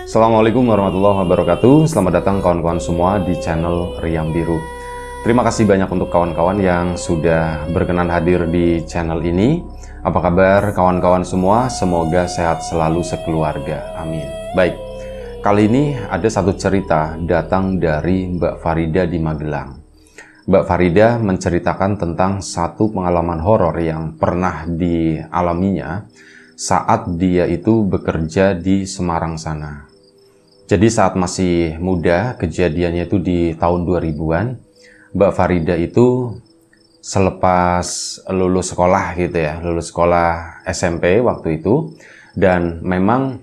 Assalamualaikum warahmatullahi wabarakatuh. Selamat datang kawan-kawan semua di channel Riang Biru. Terima kasih banyak untuk kawan-kawan yang sudah berkenan hadir di channel ini. Apa kabar kawan-kawan semua? Semoga sehat selalu sekeluarga. Amin. Baik, kali ini ada satu cerita datang dari Mbak Farida di Magelang. Mbak Farida menceritakan tentang satu pengalaman horor yang pernah dialaminya saat dia itu bekerja di Semarang sana. Jadi saat masih muda, kejadiannya itu di tahun 2000-an, Mbak Farida itu selepas lulus sekolah gitu ya, lulus sekolah SMP waktu itu, dan memang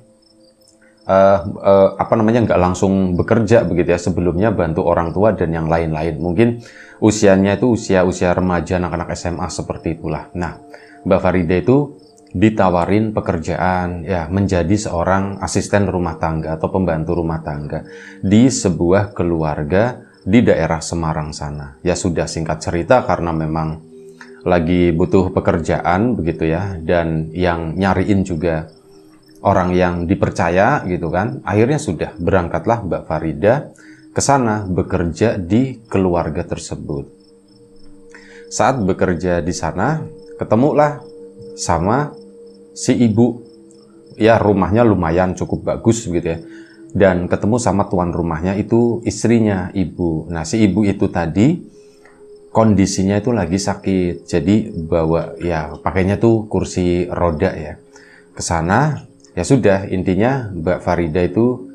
nggak langsung bekerja begitu ya, sebelumnya bantu orang tua dan yang lain-lain. Mungkin usianya itu usia remaja, anak-anak SMA seperti itulah. Nah, Mbak Farida itu ditawarin pekerjaan ya menjadi seorang asisten rumah tangga atau pembantu rumah tangga di sebuah keluarga di daerah Semarang sana. Ya sudah, singkat cerita, karena memang lagi butuh pekerjaan begitu ya, dan yang nyariin juga orang yang dipercaya gitu kan. Akhirnya sudah berangkatlah Mbak Farida ke sana bekerja di keluarga tersebut. Saat bekerja di sana, ketemulah sama si ibu, ya rumahnya lumayan cukup bagus gitu ya, dan ketemu sama tuan rumahnya itu istrinya ibu. Nah, si ibu itu tadi kondisinya itu lagi sakit, jadi bawa ya pakainya tuh kursi roda ya ke sana. Ya sudah, intinya Mbak Farida itu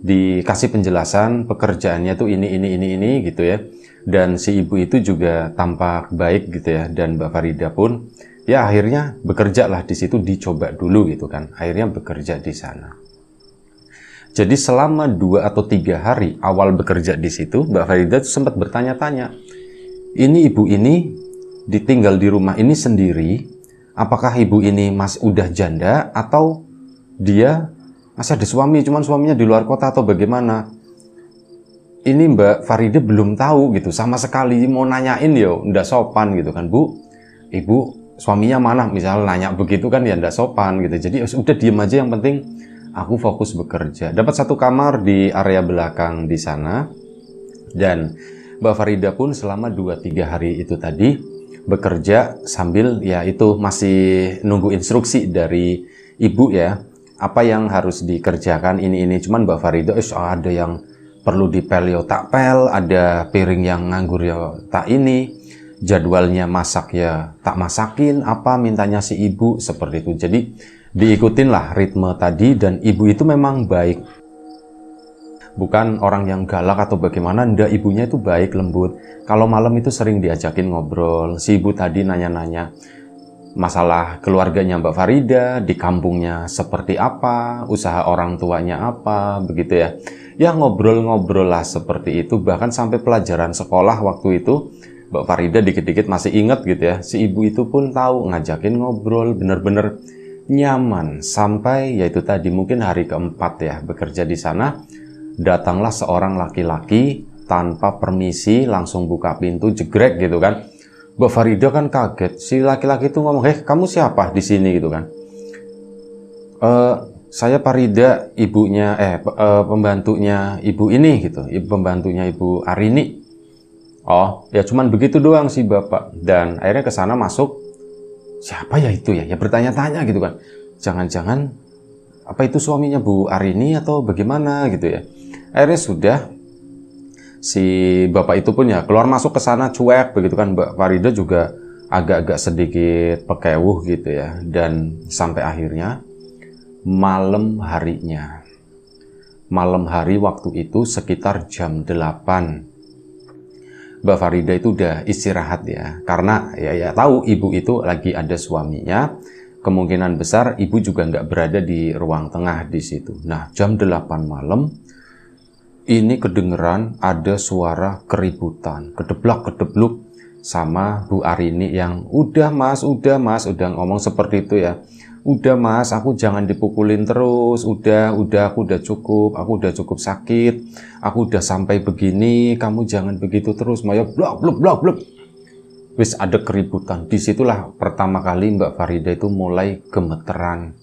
dikasih penjelasan pekerjaannya tuh ini gitu ya, dan si ibu itu juga tampak baik gitu ya, dan Mbak Farida pun ya akhirnya bekerja lah di situ, dicoba dulu gitu kan. Akhirnya bekerja di sana. Jadi selama 2 atau 3 hari awal bekerja di situ, Mbak Farida sempat bertanya-tanya, ini ibu ini ditinggal di rumah ini sendiri, apakah ibu ini udah janda atau dia masih ada suami, cuman suaminya di luar kota atau bagaimana? Ini Mbak Farida belum tahu gitu sama sekali. Mau nanyain ya udah sopan gitu kan, Bu, ibu suaminya mana, misalnya nanya begitu kan ya ndak sopan gitu. Jadi udah diem aja, yang penting aku fokus bekerja. Dapat satu kamar di area belakang di sana, dan Mbak Farida pun selama 2-3 hari itu tadi bekerja sambil ya itu masih nunggu instruksi dari ibu ya, apa yang harus dikerjakan ini. Cuman Mbak Farida ada yang perlu dipel ya tak pel, ada piring yang nganggur ya tak ini, jadwalnya masak ya tak masakin, apa mintanya si ibu, seperti itu. Jadi diikutin lah ritme tadi, dan ibu itu memang baik, bukan orang yang galak atau bagaimana, ndak, ibunya itu baik, lembut. Kalau malam itu sering diajakin ngobrol. Si ibu tadi nanya-nanya masalah keluarganya Mbak Farida, di kampungnya seperti apa, usaha orang tuanya apa, begitu ya. Ya ngobrol-ngobrol lah seperti itu, bahkan sampai pelajaran sekolah waktu itu Mbak Farida dikit-dikit masih inget gitu ya. Si ibu itu pun tahu, ngajakin ngobrol, bener-bener nyaman. Sampai yaitu tadi mungkin hari keempat ya bekerja di sana, datanglah seorang laki-laki tanpa permisi, langsung buka pintu jegrek gitu kan. Mbak Farida kan kaget. Si laki-laki itu ngomong, kamu siapa di sini gitu kan? Saya Farida, ibunya pembantunya ibu ini gitu, pembantunya ibu Arini. Oh, ya cuman begitu doang sih Bapak. Dan akhirnya ke sana masuk, siapa ya itu ya? Ya bertanya-tanya gitu kan. Jangan-jangan apa itu suaminya Bu Arini atau bagaimana gitu ya. Akhirnya sudah, si Bapak itu pun ya keluar masuk ke sana cuek begitu kan. Mbak Farida juga agak-agak sedikit pekewuh gitu ya. Dan sampai akhirnya malam hari waktu itu sekitar jam 8, Mbak Farida itu udah istirahat ya, karena ya tahu ibu itu lagi ada suaminya, kemungkinan besar ibu juga nggak berada di ruang tengah di situ. Nah, jam 8 malam ini kedengeran ada suara keributan, kedeblak-kedebluk sama Bu Arini yang udah mas, udah ngomong seperti itu ya. Udah mas, aku jangan dipukulin terus, udah aku udah cukup sakit, aku udah sampai begini, kamu jangan begitu terus, Maya blok. Wis ada keributan. Disitulah pertama kali Mbak Farida itu mulai gemeteran.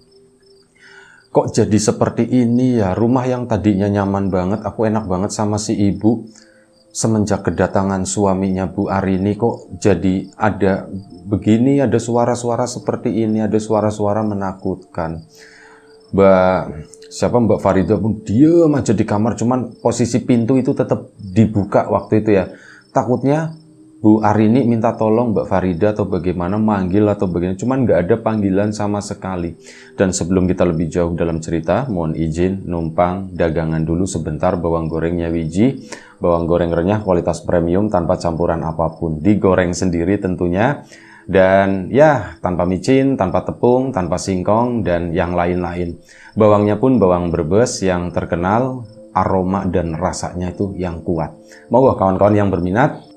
kok jadi seperti ini ya? Rumah yang tadinya nyaman banget, aku enak banget sama si ibu, semenjak kedatangan suaminya Bu Arini kok jadi ada begini, ada suara-suara seperti ini, ada suara-suara menakutkan. Mbak Farida pun diam aja di kamar, cuman posisi pintu itu tetap dibuka waktu itu ya. Takutnya Bu Arini minta tolong Mbak Farida atau bagaimana, manggil atau bagaimana, cuman nggak ada panggilan sama sekali. Dan sebelum kita lebih jauh dalam cerita, mohon izin numpang dagangan dulu sebentar. Bawang gorengnya Wiji, bawang goreng renyah kualitas premium tanpa campuran apapun, digoreng sendiri tentunya, dan ya tanpa micin, tanpa tepung, tanpa singkong, dan yang lain-lain. Bawangnya pun bawang Brebes yang terkenal aroma dan rasanya itu yang kuat. Mau kawan-kawan yang berminat,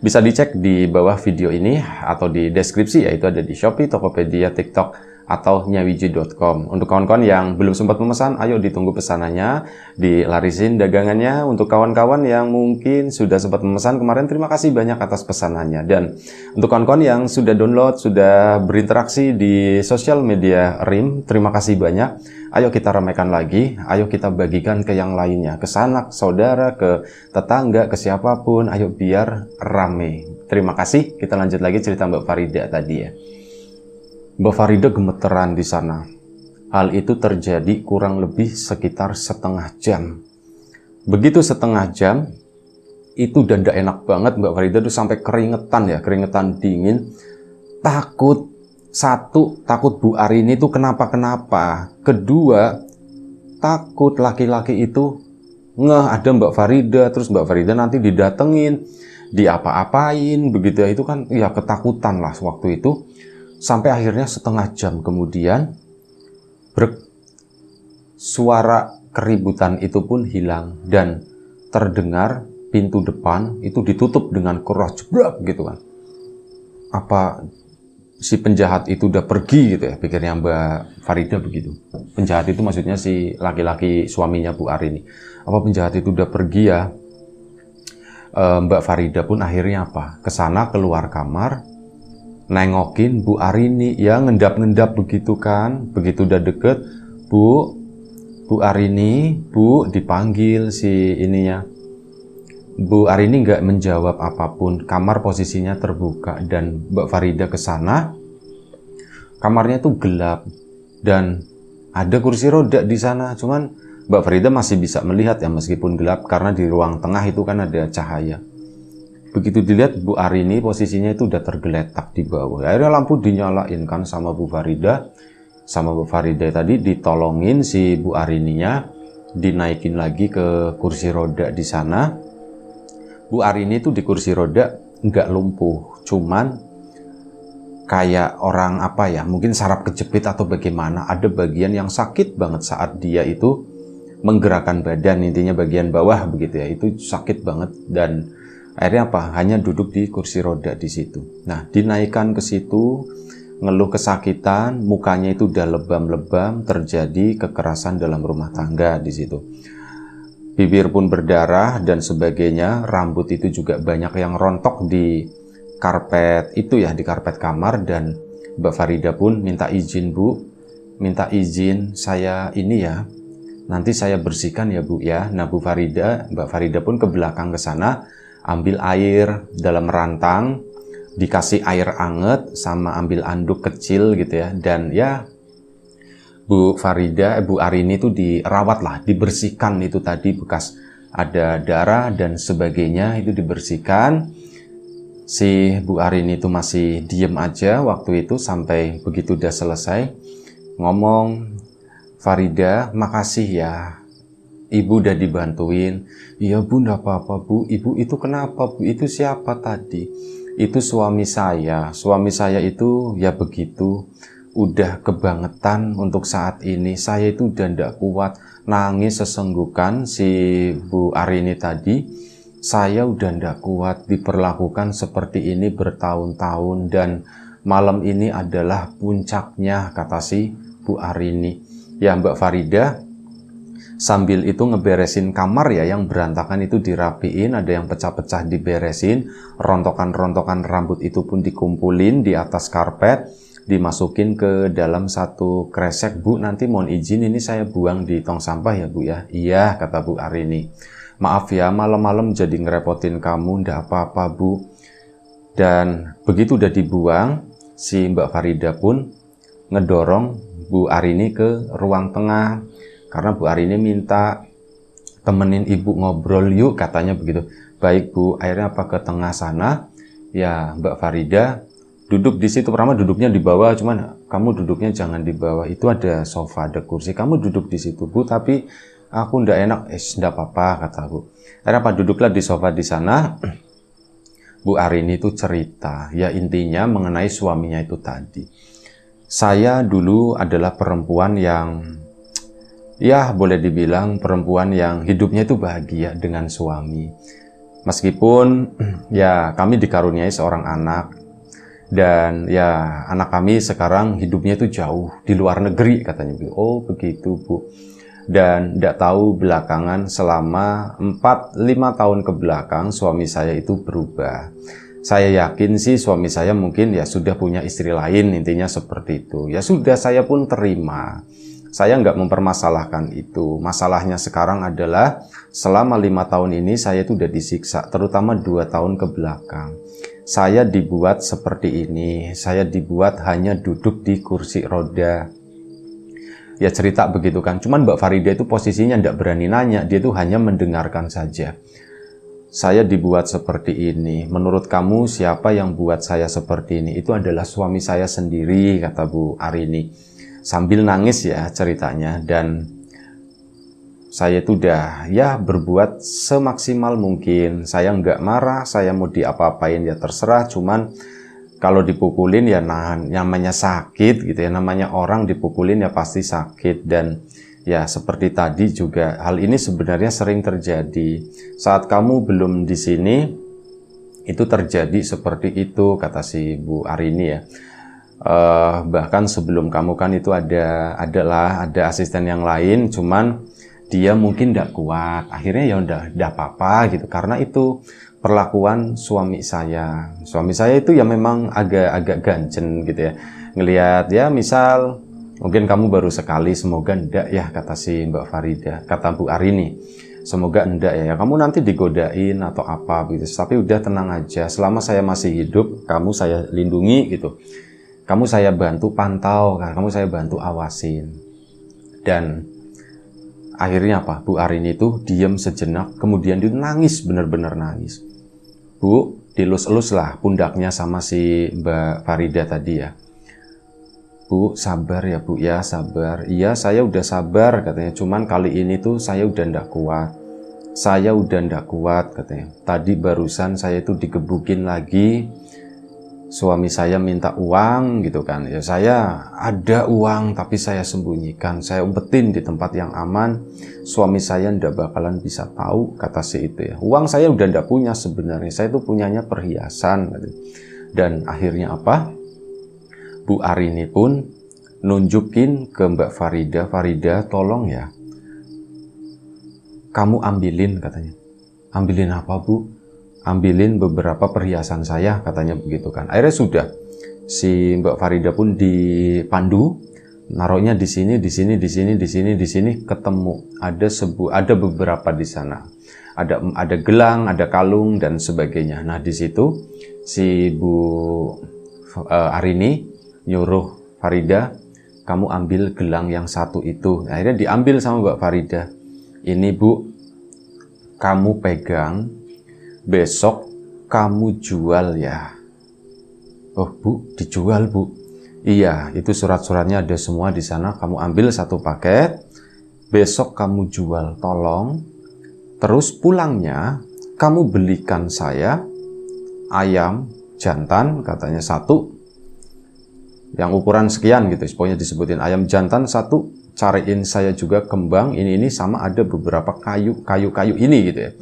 bisa dicek di bawah video ini atau di deskripsi, yaitu ada di Shopee, Tokopedia, TikTok, atau nyawiji.com. Untuk kawan-kawan yang belum sempat memesan, ayo ditunggu pesanannya, dilarisin dagangannya. Untuk kawan-kawan yang mungkin sudah sempat memesan kemarin, terima kasih banyak atas pesanannya. Dan untuk kawan-kawan yang sudah download, sudah berinteraksi di sosial media RIM, terima kasih banyak. Ayo kita ramaikan lagi, ayo kita bagikan ke yang lainnya, ke sanak, saudara, ke tetangga, ke siapapun, ayo biar rame. Terima kasih, kita lanjut lagi cerita Mbak Farida tadi ya. Mbak Farida gemeteran di sana. Hal itu terjadi kurang lebih sekitar setengah jam. Begitu setengah jam, itu udah nggak enak banget Mbak Farida tuh sampai keringetan ya, keringetan dingin. Takut. Satu, takut Bu Arini itu kenapa-kenapa. Kedua, takut laki-laki itu ngeh ada Mbak Farida, terus Mbak Farida nanti didatengin, diapa-apain, begitu ya. Itu kan ya ketakutan lah waktu itu. Sampai akhirnya setengah jam kemudian, suara keributan itu pun hilang dan terdengar pintu depan itu ditutup dengan keras jebrak gitu kan. Apa si penjahat itu udah pergi gitu ya, pikirnya Mbak Farida begitu. Penjahat itu maksudnya si laki-laki suaminya Bu Arini. Apa penjahat itu udah pergi ya? Mbak Farida pun akhirnya apa? Kesana keluar kamar, nengokin Bu Arini, ya ngendap-ngendap begitu kan. Begitu udah deket, Bu Arini, Bu, dipanggil si ininya. Bu Arini nggak menjawab apapun, kamar posisinya terbuka dan Mbak Farida ke sana. Kamarnya tuh gelap dan ada kursi roda di sana. Cuman Mbak Farida masih bisa melihat ya meskipun gelap karena di ruang tengah itu kan ada cahaya. Begitu dilihat Bu Arini posisinya itu udah tergeletak di bawah. Akhirnya lampu dinyalain kan sama Bu Farida. Sama Bu Farida tadi ditolongin si Bu Arininya, dinaikin lagi ke kursi roda di sana. Bu Arini itu di kursi roda nggak lumpuh, cuman kayak orang apa ya, mungkin saraf kejepit atau bagaimana, ada bagian yang sakit banget saat dia itu menggerakkan badan, intinya bagian bawah begitu ya, itu sakit banget dan akhirnya apa, hanya duduk di kursi roda di situ. Nah, dinaikkan ke situ, ngeluh kesakitan, mukanya itu udah lebam-lebam, terjadi kekerasan dalam rumah tangga di situ. Bibir pun berdarah dan sebagainya, rambut itu juga banyak yang rontok di karpet itu ya, di karpet kamar. Dan Mbak Farida pun minta izin, Bu, minta izin saya ini ya, nanti saya bersihkan ya Bu ya. Nah Mbak Farida pun ke belakang ke sana, ambil air dalam rantang, dikasih air anget sama ambil anduk kecil gitu ya. Dan ya Bu Arini itu dirawat lah, dibersihkan itu tadi bekas ada darah dan sebagainya itu dibersihkan. Si Bu Arini itu masih diem aja waktu itu sampai begitu udah selesai ngomong, Farida makasih ya, Ibu udah dibantuin. Iya Bu, enggak apa-apa Bu. Ibu itu kenapa Bu? Itu siapa tadi? Itu suami saya. Suami saya itu ya begitu, udah kebangetan untuk saat ini. Saya itu udah ndak kuat, nangis sesenggukan si Bu Arini tadi. Saya udah ndak kuat diperlakukan seperti ini bertahun-tahun dan malam ini adalah puncaknya, kata si Bu Arini. Ya Mbak Farida sambil itu ngeberesin kamar ya, yang berantakan itu dirapiin, ada yang pecah-pecah diberesin, rontokan-rontokan rambut itu pun dikumpulin di atas karpet. dimasukin ke dalam satu kresek. Bu, nanti mohon izin ini saya buang di tong sampah ya Bu ya. Iya, kata Bu Arini. Maaf ya, malam-malam jadi ngerepotin kamu, ndak apa-apa Bu. Dan begitu udah dibuang, si Mbak Farida pun ngedorong Bu Arini ke ruang tengah. Karena Bu Arini minta temenin ibu ngobrol yuk, katanya begitu. Baik Bu, akhirnya apa ke tengah sana. Ya, Mbak Farida duduk di situ. Pertama duduknya di bawah, cuman kamu duduknya jangan di bawah. Itu ada sofa, ada kursi. Kamu duduk di situ Bu, tapi aku ndak enak. Ndak apa-apa, kata Bu. Akhirnya apa, duduklah di sofa di sana. Bu Arini itu cerita, ya intinya mengenai suaminya itu tadi. Saya dulu adalah perempuan yang, ya boleh dibilang perempuan yang hidupnya itu bahagia dengan suami. Meskipun ya kami dikaruniai seorang anak, dan ya anak kami sekarang hidupnya itu jauh di luar negeri, katanya. Oh begitu Bu. Dan tidak tahu belakangan selama 4-5 tahun ke belakang suami saya itu berubah. Saya yakin sih suami saya mungkin ya sudah punya istri lain, intinya seperti itu. Ya sudah, saya pun terima. Saya nggak mempermasalahkan itu. Masalahnya sekarang adalah selama 5 tahun ini saya itu udah disiksa, terutama 2 tahun ke belakang. Saya dibuat seperti ini, saya dibuat hanya duduk di kursi roda. Ya cerita begitu kan. Cuman Mbak Farida itu posisinya tidak berani nanya, dia itu hanya mendengarkan saja. Saya dibuat seperti ini. Menurut kamu siapa yang buat saya seperti ini? Itu adalah suami saya sendiri, kata Bu Arini. Sambil nangis ya ceritanya. Dan saya itu udah ya berbuat semaksimal mungkin. Saya nggak marah, saya mau diapa-apain ya terserah. Cuman kalau dipukulin ya namanya sakit gitu ya, namanya orang dipukulin ya pasti sakit. Dan ya seperti tadi juga hal ini sebenarnya sering terjadi. Saat kamu belum di sini itu terjadi seperti itu, kata si Bu Arini ya. Bahkan sebelum kamu kan itu ada asisten yang lain, cuman dia mungkin tidak kuat. Akhirnya ya udah apa-apa gitu, karena itu perlakuan suami saya. Suami saya itu ya memang agak ganjen gitu ya. Ngelihat ya misal mungkin kamu baru sekali, semoga enggak ya, kata si Mbak Farida, kata Bu Arini. Semoga enggak ya, kamu nanti digodain atau apa gitu. Tapi udah tenang aja, selama saya masih hidup, kamu saya lindungi gitu. Kamu saya bantu pantau, kamu saya bantu awasin. Dan akhirnya apa? Bu Arini itu diam sejenak, kemudian dia nangis, benar-benar nangis. Bu, dilus-elus lah pundaknya sama si Mbak Farida tadi ya. Bu, sabar ya Bu ya, sabar. Iya, saya udah sabar katanya. Cuman kali ini tuh saya udah ndak kuat. Saya udah ndak kuat katanya. Tadi barusan saya itu digebukin lagi. Suami saya minta uang gitu kan. Ya saya ada uang tapi saya sembunyikan. Saya umpetin di tempat yang aman. Suami saya ndak bakalan bisa tahu, kata si itu ya. Uang saya udah ndak punya sebenarnya. Saya itu punyanya perhiasan gitu. Dan akhirnya apa? Bu Arini pun nunjukin ke Mbak Farida. Farida, tolong ya, kamu ambilin, katanya. Ambilin apa Bu? Ambilin beberapa perhiasan saya, katanya begitu kan. Akhirnya sudah, si Mbak Farida pun dipandu, naruhnya di sini, di sini, di sini, di sini, di sini, ketemu ada beberapa di sana. Ada gelang, ada kalung dan sebagainya. Nah di situ si Bu Arini nyuruh Farida, kamu ambil gelang yang satu itu. Akhirnya diambil sama Mbak Farida. Ini Bu, kamu pegang, besok kamu jual ya. Oh Bu, dijual Bu? Iya, itu surat-suratnya ada semua di sana. Kamu ambil satu paket, besok kamu jual, tolong. Terus pulangnya kamu belikan saya ayam jantan, katanya satu, yang ukuran sekian gitu, pokoknya disebutin ayam jantan satu. Cariin saya juga kembang ini sama ada beberapa kayu ini gitu ya.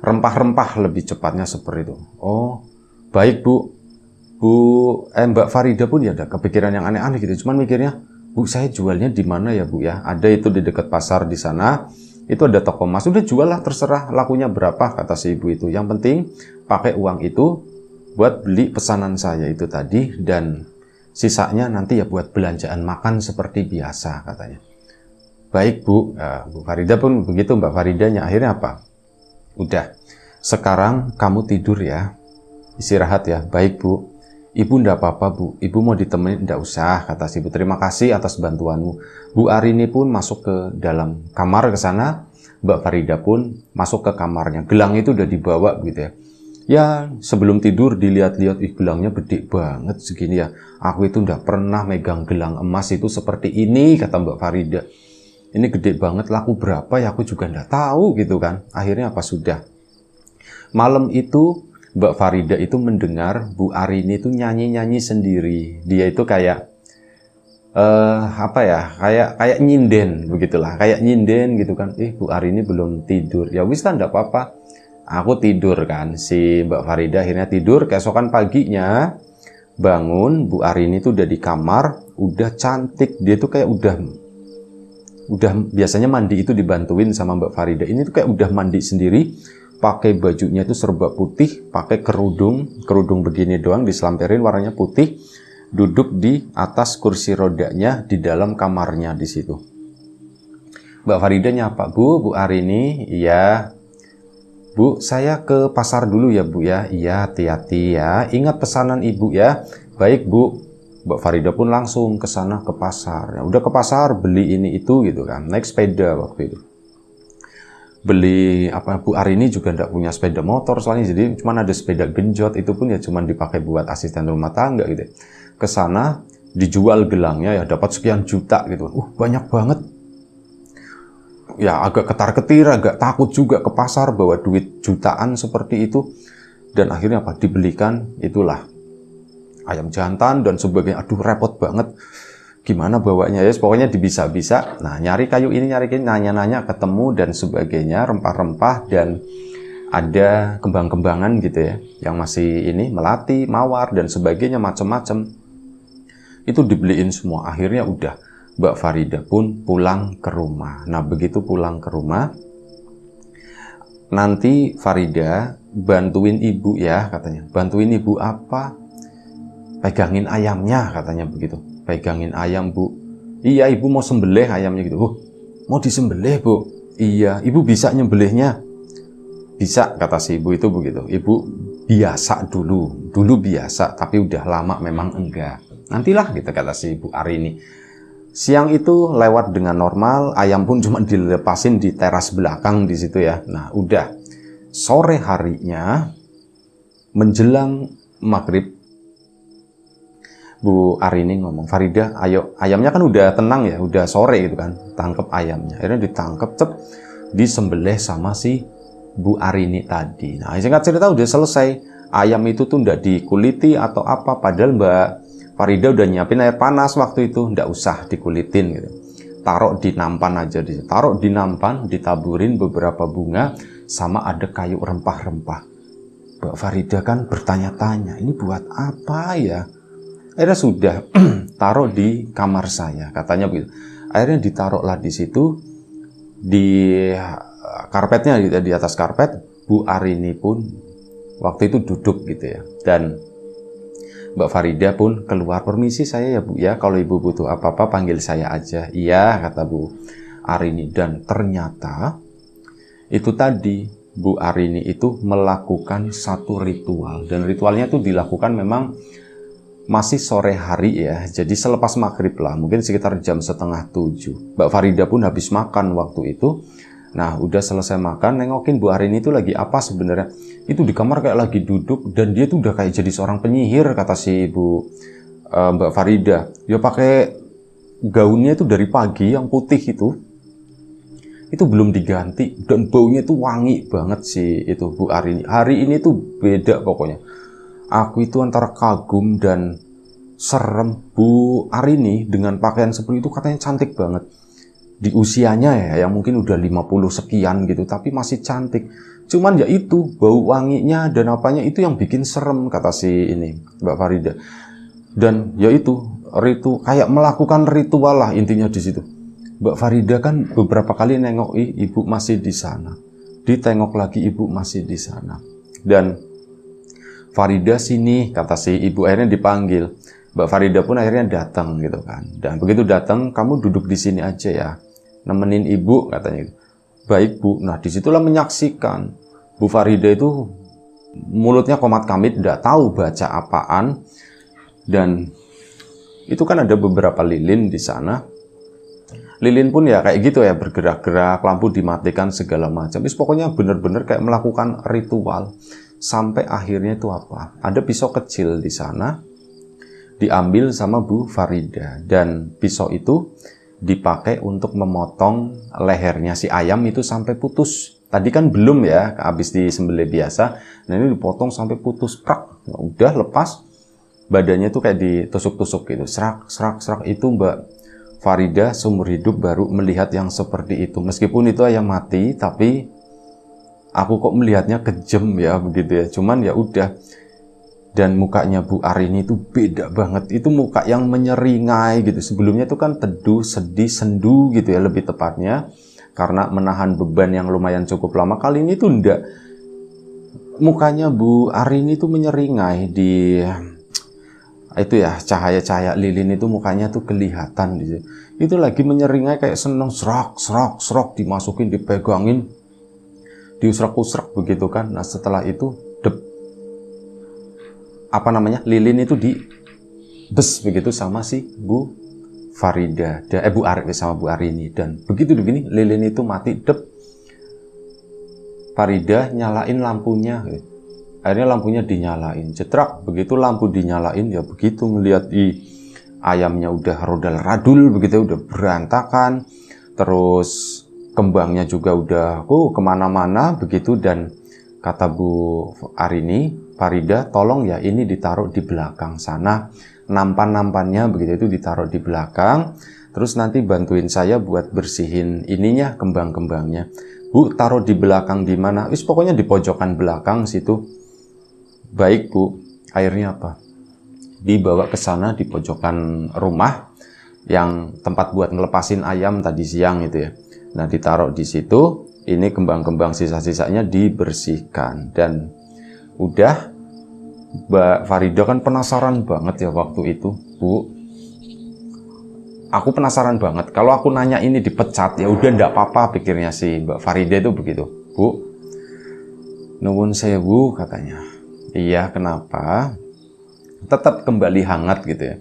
Rempah-rempah lebih cepatnya seperti itu. Oh, baik Bu. Mbak Farida pun ya ada kepikiran yang aneh-aneh gitu. Cuman mikirnya, Bu, saya jualnya di mana ya Bu ya? Ada itu di dekat pasar di sana. Itu ada toko emas. Udah jual lah, terserah lakunya berapa, kata si ibu itu. Yang penting pakai uang itu buat beli pesanan saya itu tadi. Dan Sisanya nanti ya buat belanjaan makan seperti biasa katanya. Baik Bu, Bu Farida pun begitu, Mbak Faridanya. Akhirnya apa? Udah, sekarang kamu tidur ya, istirahat ya. Baik Bu. Ibu ndak apa-apa Bu, ibu mau ditemenin ndak usah, kata si ibu. Terima kasih atas bantuanmu. Bu Arini pun masuk ke dalam kamar ke sana. Mbak Farida pun masuk ke kamarnya. Gelang itu udah dibawa gitu ya. Ya sebelum tidur dilihat-lihat, gelangnya gede banget segini ya. Aku itu ndak pernah megang gelang emas itu seperti ini, kata Mbak Farida. Ini gede banget, laku berapa ya aku juga ndak tahu gitu kan. Akhirnya apa sudah. Malam itu Mbak Farida itu mendengar Bu Arini itu nyanyi-nyanyi sendiri. Dia itu kayak kayak nyinden begitulah, kayak nyinden gitu kan. Bu Arini belum tidur. Ya wis lah, enggak apa-apa. Aku tidur kan. Si Mbak Farida akhirnya tidur. Keesokan paginya bangun, Bu Arini itu udah di kamar, udah cantik. Dia tuh kayak udah biasanya mandi itu dibantuin sama Mbak Farida. Ini tuh kayak udah mandi sendiri. Pakai bajunya itu serba putih, pakai kerudung begini doang, diselamperin warnanya putih, duduk di atas kursi rodanya di dalam kamarnya di situ. Mbak Farida nyapa, Bu Arini, iya. Bu, saya ke pasar dulu ya Bu ya. Iya, hati-hati ya. Ingat pesanan Ibu ya. Baik Bu. Mbak Farida pun langsung ke sana ke pasar. Ya, udah ke pasar beli ini itu gitu kan. Naik sepeda waktu itu. Beli Bu Arini juga enggak punya sepeda motor soalnya, jadi cuma ada sepeda genjot, itu pun ya cuma dipakai buat asisten rumah tangga gitu. Ke sana dijual gelangnya ya dapat sekian juta gitu. Banyak banget. Ya agak ketar-ketir, agak takut juga ke pasar bawa duit jutaan seperti itu. Dan akhirnya dibelikan itulah ayam jantan dan sebagainya. Aduh repot banget. Gimana bawanya ya, pokoknya bisa-bisa. Nah, nyari kayu ini, nanya-nanya, ketemu dan sebagainya, rempah-rempah dan ada kembang-kembangan gitu ya, yang masih ini melati, mawar dan sebagainya macam-macam. Itu dibeliin semua. Akhirnya udah Mbak Farida pun pulang ke rumah. Nah, begitu pulang ke rumah, nanti Farida bantuin ibu ya katanya. Bantuin ibu apa? Pegangin ayamnya katanya begitu. Pegangin ayam Bu. Iya ibu mau sembelih ayamnya gitu. Mau disembelih Bu? Iya, ibu bisa nyembelihnya? Bisa, kata si ibu itu begitu. Ibu biasa dulu biasa, tapi udah lama memang enggak. Nantilah gitu kata si ibu Arini. Siang itu lewat dengan normal, ayam pun cuma dilepasin di teras belakang di situ ya. Nah udah sore harinya menjelang maghrib, Bu Arini ngomong, Farida, ayo, ayamnya kan udah tenang ya, udah sore gitu kan, tangkep ayamnya. Akhirnya ditangkep, disembelih sama si Bu Arini tadi. Nah, singkat cerita udah selesai. Ayam itu tuh ndak dikuliti atau apa, padahal Mbak Farida udah nyiapin air panas waktu itu, ndak usah dikulitin gitu. Taruh di nampan aja, taruh di nampan, ditaburin beberapa bunga, sama ada kayu rempah-rempah. Mbak Farida kan bertanya-tanya, ini buat apa ya? Akhirnya sudah taruh di kamar saya, katanya begitu. Akhirnya ditaruhlah di situ, di karpetnya gitu, di atas karpet. Bu Arini pun waktu itu duduk gitu ya. Dan Mbak Farida pun keluar, permisi saya ya Bu ya, kalau Ibu butuh apa-apa panggil saya aja. Iya, kata Bu Arini. Dan ternyata itu tadi Bu Arini itu melakukan satu ritual. Dan ritualnya itu dilakukan memang masih sore hari ya, jadi selepas maghrib lah, mungkin sekitar jam 6:30. Mbak Farida pun habis makan waktu itu. Nah, udah selesai makan, nengokin Bu Arini itu lagi apa sebenarnya. Itu di kamar kayak lagi duduk, dan dia tuh udah kayak jadi seorang penyihir, kata si Mbak Farida. Dia pakai gaunnya itu dari pagi yang putih itu belum diganti, dan baunya itu wangi banget sih itu Bu Arini. Hari ini tuh beda pokoknya. Aku itu antara kagum dan serem. Bu Arini dengan pakaian seperti itu katanya cantik banget. Di usianya ya, yang mungkin udah 50 sekian gitu, tapi masih cantik. Cuman ya itu, bau wanginya dan apanya itu yang bikin serem, kata si ini, Mbak Farida. Dan ya itu, kayak melakukan ritual lah intinya di situ. Mbak Farida kan beberapa kali nengok, ibu masih di sana. Ditengok lagi, ibu masih di sana. Dan Farida sini, kata si ibu, akhirnya dipanggil. Mbak Farida pun akhirnya datang gitu kan. Dan begitu datang, kamu duduk di sini aja ya, nemenin ibu katanya. Baik bu. Nah disitulah menyaksikan Bu Farida itu mulutnya komat kamit, tidak tahu baca apaan. Dan itu kan ada beberapa lilin di sana. Lilin pun ya kayak gitu ya, bergerak-gerak, lampu dimatikan segala macam. Pokoknya bener-bener kayak melakukan ritual. Sampai akhirnya itu apa? Ada pisau kecil di sana, diambil sama Bu Farida. Dan pisau itu dipakai untuk memotong lehernya si ayam itu sampai putus. Tadi kan belum ya, habis disembelih biasa. Nah ini dipotong sampai putus, prak. Ya udah lepas, badannya tuh kayak ditusuk-tusuk gitu. Serak, serak, serak. Itu Mbak Farida seumur hidup baru melihat yang seperti itu. Meskipun itu ayam mati, tapi aku kok melihatnya kejam ya begitu ya. Cuman ya udah. Dan mukanya Bu Arini itu beda banget. Itu muka yang menyeringai gitu. Sebelumnya itu kan teduh, sedih, sendu gitu ya lebih tepatnya. Karena menahan beban yang lumayan cukup lama. Kali ini tuh enggak. Mukanya Bu Arini itu menyeringai di itu ya, cahaya-cahaya lilin itu mukanya tuh kelihatan gitu. Itu lagi menyeringai kayak seneng, serak, serak, serak, dimasukin, dipegangin, diusrak-usrak begitu kan. Nah setelah itu lilin itu dibes begitu sama si Bu Farida, sama Bu Arini. Dan begitu begini lilin itu mati, Farida nyalain lampunya. Akhirnya lampunya dinyalain, jetrak. Begitu lampu dinyalain ya begitu ngelihat ayamnya udah rodal radul begitu, udah berantakan. Terus kembangnya juga udah kemana-mana begitu. Dan kata Bu Arini, Farida tolong ya ini ditaruh di belakang sana, nampan-nampannya begitu itu ditaruh di belakang. Terus nanti bantuin saya buat bersihin ininya, kembang-kembangnya. Bu, taruh di belakang di mana? Pokoknya di pojokan belakang situ. Baik Bu, akhirnya apa? Dibawa ke sana di pojokan rumah yang tempat buat ngelepasin ayam tadi siang itu ya. Nah ditaruh di situ. Ini kembang-kembang sisa-sisanya dibersihkan. Dan udah, Mbak Farida kan penasaran banget ya waktu itu, Bu. Aku penasaran banget. Kalau aku nanya ini dipecat, ya udah ndak apa-apa pikirnya si Mbak Farida itu begitu. Bu, nuwun sewu katanya. Iya, kenapa? Tetap kembali hangat gitu ya.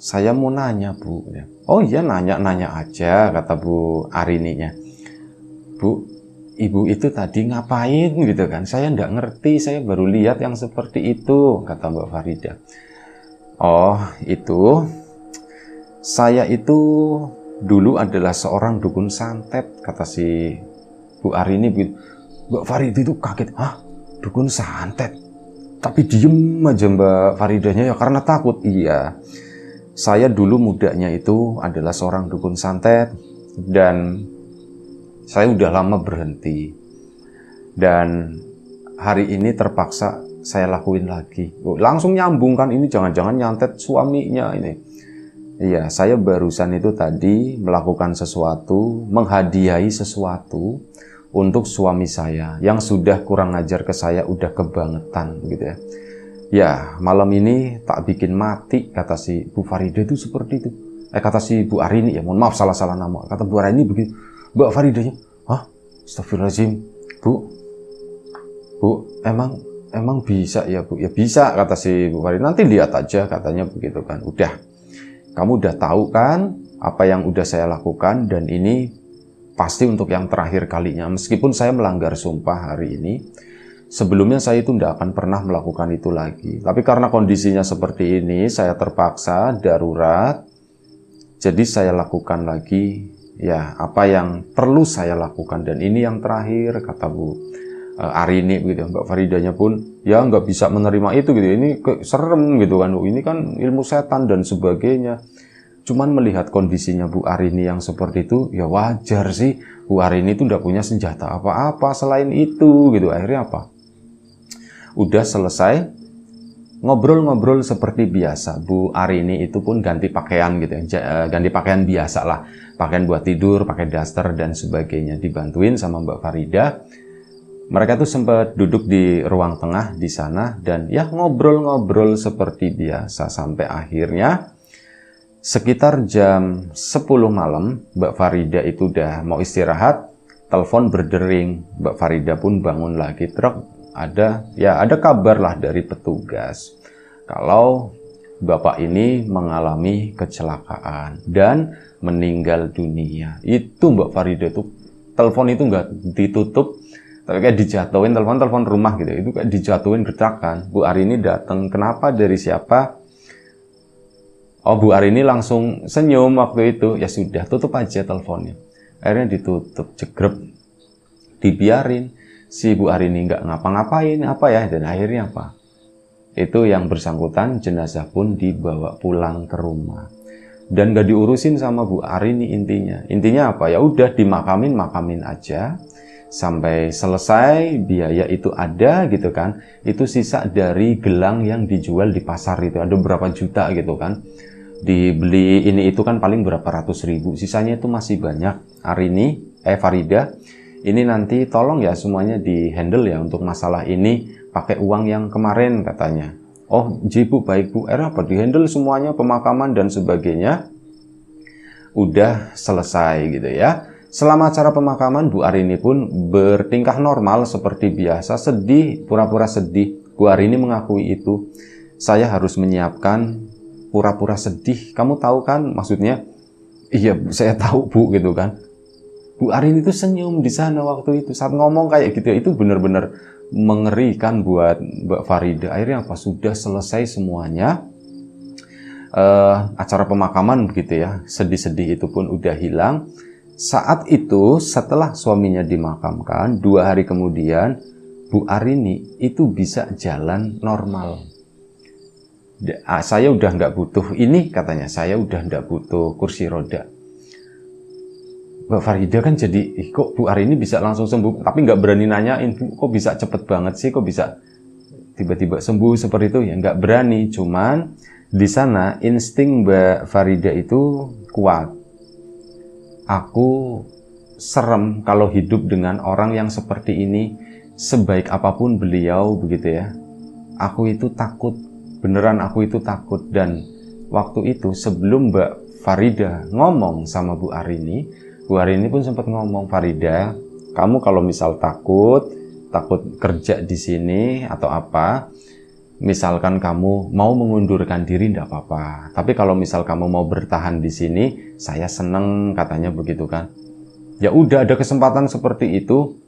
Saya mau nanya, Bu. Oh iya, nanya-nanya aja, kata Bu Arininya. Bu, ibu itu tadi ngapain gitu kan? Saya nggak ngerti, saya baru lihat yang seperti itu, kata Mbak Farida. Oh, itu saya itu dulu adalah seorang dukun santet, kata si Bu Arini. Mbak Farida itu kaget, hah? Dukun santet? Tapi diem aja Mbak Faridanya ya karena takut. Iya, saya dulu mudanya itu adalah seorang dukun santet dan saya udah lama berhenti. Dan hari ini terpaksa saya lakuin lagi. Langsung nyambung kan, ini jangan-jangan nyantet suaminya ini. Iya, saya barusan itu tadi melakukan sesuatu, menghadiahi sesuatu untuk suami saya yang sudah kurang ajar ke saya, udah kebangetan gitu ya. Ya, malam ini tak bikin mati, kata si Bu Farida itu seperti itu. Kata si Bu Arini, ya mohon maaf salah-salah nama. Kata Bu Arini begitu. Mbak Faridanya, hah? Astagfirullahaladzim. Bu, emang bisa ya Bu? Ya bisa, kata si Bu Farida. Nanti lihat aja, katanya begitu kan. Udah, kamu udah tahu kan apa yang udah saya lakukan, dan ini pasti untuk yang terakhir kalinya. Meskipun saya melanggar sumpah hari ini, sebelumnya saya itu tidak akan pernah melakukan itu lagi. Tapi karena kondisinya seperti ini, saya terpaksa darurat. Jadi saya lakukan lagi ya apa yang perlu saya lakukan, dan ini yang terakhir, kata Bu Arini gitu. Mbak Faridanya pun ya nggak bisa menerima itu gitu. Ini serem gitu kan. Ini kan ilmu setan dan sebagainya. Cuman melihat kondisinya Bu Arini yang seperti itu, ya wajar sih. Bu Arini itu nggak punya senjata apa-apa selain itu gitu. Akhirnya apa? Udah selesai ngobrol-ngobrol seperti biasa. Bu Arini itu pun ganti pakaian gitu ya. Ganti pakaian biasa lah. Pakaian buat tidur, pakai daster dan sebagainya. Dibantuin sama Mbak Farida. Mereka tuh sempat duduk di ruang tengah di sana dan ya ngobrol-ngobrol seperti biasa sampai akhirnya sekitar jam 10 malam Mbak Farida itu udah mau istirahat, telepon berdering. Mbak Farida pun bangun lagi, ada kabar lah dari petugas kalau bapak ini mengalami kecelakaan dan meninggal dunia. Itu Mbak Farida tuh telepon itu nggak ditutup, tapi kayak dijatuhin, telepon rumah gitu, itu kayak dijatuhin gertakan. Bu Arini datang, kenapa, dari siapa? Oh, Bu Arini langsung senyum waktu itu, ya sudah tutup aja teleponnya. Akhirnya ditutup, jegrep, dibiarin. Si Bu Arini nggak ngapa-ngapain, dan akhirnya apa? Itu yang bersangkutan, jenazah pun dibawa pulang ke rumah. Dan nggak diurusin sama Bu Arini intinya. Intinya apa? Ya udah makamin aja. Sampai selesai, biaya itu ada gitu kan. Itu sisa dari gelang yang dijual di pasar itu. Ada berapa juta gitu kan. Dibeli ini itu kan paling berapa ratus ribu. Sisanya itu masih banyak. Farida, ini nanti tolong ya semuanya di handle ya untuk masalah ini. Pakai uang yang kemarin katanya. Oh, Bu, baik Bu. Apa di handle semuanya, pemakaman dan sebagainya. Udah selesai gitu ya. Selama acara pemakaman, Bu Arini pun bertingkah normal seperti biasa, sedih, pura-pura sedih. Bu Arini mengakui itu. Saya harus menyiapkan pura-pura sedih. Kamu tahu kan maksudnya? Iya, saya tahu Bu gitu kan. Bu Arini itu senyum di sana waktu itu saat ngomong kayak gitu. Itu benar-benar mengerikan buat Mbak Farida. Akhirnya apa? Sudah selesai semuanya. Acara pemakaman begitu ya. Sedih-sedih itu pun udah hilang. Saat itu, setelah suaminya dimakamkan, 2 hari kemudian, Bu Arini itu bisa jalan normal. Saya udah nggak butuh ini, katanya. Saya udah nggak butuh kursi roda. Mbak Farida kan jadi, kok Bu Arini bisa langsung sembuh? Tapi nggak berani nanyain, Bu, kok bisa cepet banget sih? Kok bisa tiba-tiba sembuh seperti itu? Ya nggak berani. Cuman di sana insting Mbak Farida itu kuat. Aku serem kalau hidup dengan orang yang seperti ini, sebaik apapun beliau begitu ya. Aku itu takut, beneran aku itu takut. Dan waktu itu sebelum Mbak Farida ngomong sama Bu Arini pun sempat ngomong, Farida, kamu kalau misal takut kerja di sini atau apa, misalkan kamu mau mengundurkan diri tidak apa-apa. Tapi kalau misal kamu mau bertahan di sini, saya seneng, katanya begitu kan. Ya udah, ada kesempatan seperti itu.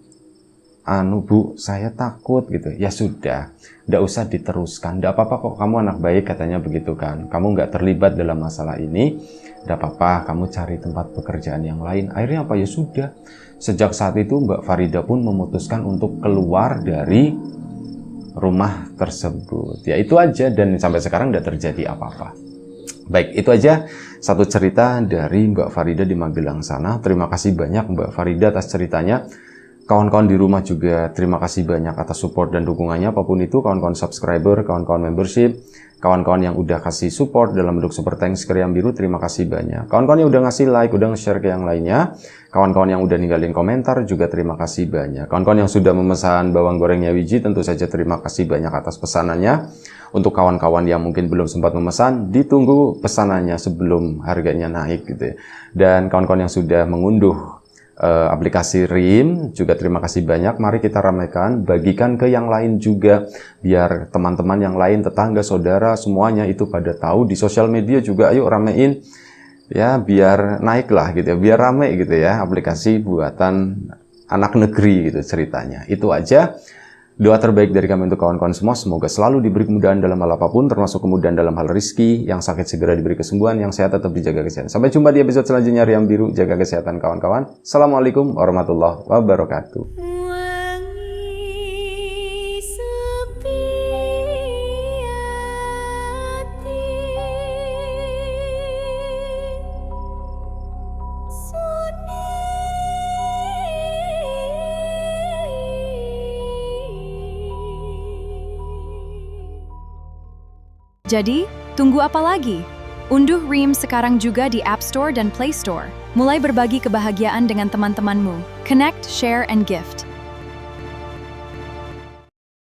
Bu, saya takut gitu. Ya sudah, tidak usah diteruskan. Tidak apa-apa kok, kamu anak baik, katanya begitu kan. Kamu nggak terlibat dalam masalah ini. Tidak apa-apa, kamu cari tempat pekerjaan yang lain. Akhirnya apa? Ya sudah. Sejak saat itu Mbak Farida pun memutuskan untuk keluar dari rumah tersebut. Ya itu aja, dan sampai sekarang tidak terjadi apa-apa. Baik, itu aja satu cerita dari Mbak Farida di Magelang sana. Terima kasih banyak Mbak Farida atas ceritanya. Kawan-kawan di rumah juga terima kasih banyak atas support dan dukungannya, apapun itu, kawan-kawan subscriber, kawan-kawan membership, kawan-kawan yang udah kasih support dalam bentuk super thanks ke Riam Biru, terima kasih banyak. Kawan-kawan yang udah ngasih like, udah nge-share ke yang lainnya, kawan-kawan yang udah ninggalin komentar juga terima kasih banyak. Kawan-kawan yang sudah memesan bawang gorengnya Wiji, tentu saja terima kasih banyak atas pesanannya. Untuk kawan-kawan yang mungkin belum sempat memesan, ditunggu pesanannya sebelum harganya naik gitu ya. Dan kawan-kawan yang sudah mengunduh aplikasi RIM juga terima kasih banyak. Mari kita ramaikan, bagikan ke yang lain juga, biar teman-teman yang lain, tetangga, saudara, semuanya itu pada tahu. Di sosial media juga ayo ramein ya, biar naik lah gitu ya, biar rame gitu ya, aplikasi buatan anak negeri gitu ceritanya. Itu aja. Doa terbaik dari kami untuk kawan-kawan semua, semoga selalu diberi kemudahan dalam hal apapun, termasuk kemudahan dalam hal rezeki, yang sakit segera diberi kesembuhan, yang sehat tetap dijaga kesehatan. Sampai jumpa di episode selanjutnya. Riam Biru, jaga kesehatan kawan-kawan. Assalamualaikum warahmatullahi wabarakatuh. Jadi, tunggu apa lagi? Unduh RIM sekarang juga di App Store dan Play Store. Mulai berbagi kebahagiaan dengan teman-temanmu. Connect, share, and gift.